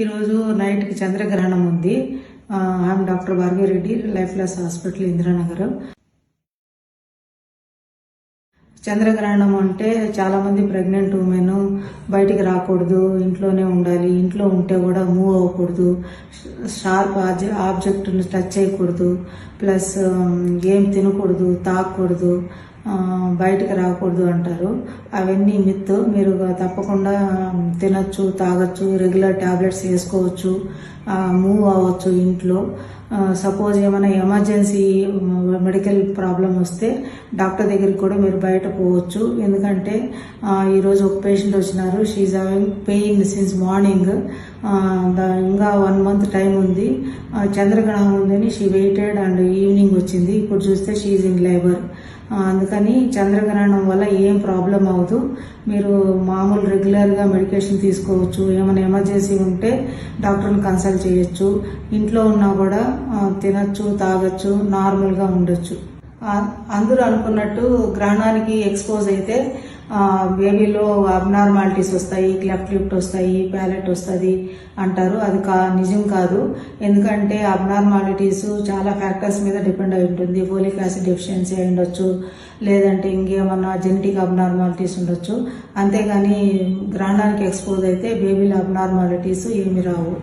ఈరోజు నైట్కి చంద్రగ్రహణం ఉంది. I'm doctor Bhargavi Reddy, life plus hospital, Indiranagar. చంద్రగ్రహణం అంటే చాలామంది ప్రెగ్నెంట్ ఉమెన్ బయటికి రాకూడదు, ఇంట్లోనే ఉండాలి, ఇంట్లో ఉంటే కూడా మూవ్ అవ్వకూడదు, షార్ప్ ఆబ్జెక్ట్ని టచ్ చేయకూడదు, ప్లస్ ఏం తినకూడదు, తాగకూడదు, బయటకు రాకూడదు అంటారు. అవన్నీ మిత్. మీరు తప్పకుండా తినచ్చు, తాగొచ్చు, రెగ్యులర్ టాబ్లెట్స్ వేసుకోవచ్చు, మూవ్ అవ్వచ్చు ఇంట్లో. సపోజ్ ఏమైనా ఎమర్జెన్సీ మెడికల్ ప్రాబ్లం వస్తే డాక్టర్ దగ్గరికి కూడా మీరు బయట పోవచ్చు. ఎందుకంటే ఈరోజు ఒక పేషెంట్ వచ్చినారు, she having pain since morning. ఇంకా 1 month టైం ఉంది, చంద్రగ్రహణం ఉందని షీ వెయిటెడ్ అండ్ ఈవినింగ్ వచ్చింది. ఇప్పుడు చూస్తే షీఈ్ ఇన్ లేబర్. అందుకని చంద్రగ్రహణం వల్ల ఏం ప్రాబ్లం అవ్వదు. మీరు మామూలు రెగ్యులర్గా మెడికేషన్ తీసుకోవచ్చు. ఏమైనా ఎమర్జెన్సీ ఉంటే డాక్టర్ని కన్సల్ట్ చేయొచ్చు. ఇంట్లో ఉన్నా కూడా తినచ్చు, తాగొచ్చు, నార్మల్గా ఉండొచ్చు. అందరూ అనుకున్నట్టు గ్రహణానికి ఎక్స్పోజ్ అయితే బేబీలో అబ్నార్మాలిటీస్ వస్తాయి, క్లెఫ్ట్ లిప్ వస్తాయి, ప్యాలెట్ వస్తుంది అంటారు. అది నిజం కాదు. ఎందుకంటే అబ్నార్మాలిటీస్ చాలా ఫ్యాక్టర్స్ మీద డిపెండ్ అయి ఉంటుంది. ఫోలిక్ యాసిడ్ డెఫిషియన్సీ అయి ఉండొచ్చు, లేదంటే ఇంకేమన్నా జెనెటిక్ అబ్నార్మాలిటీస్ ఉండొచ్చు. అంతేగాని గ్రహణానికి ఎక్స్పోజ్ అయితే బేబీలో అబ్నార్మాలిటీస్ ఏమి రావు.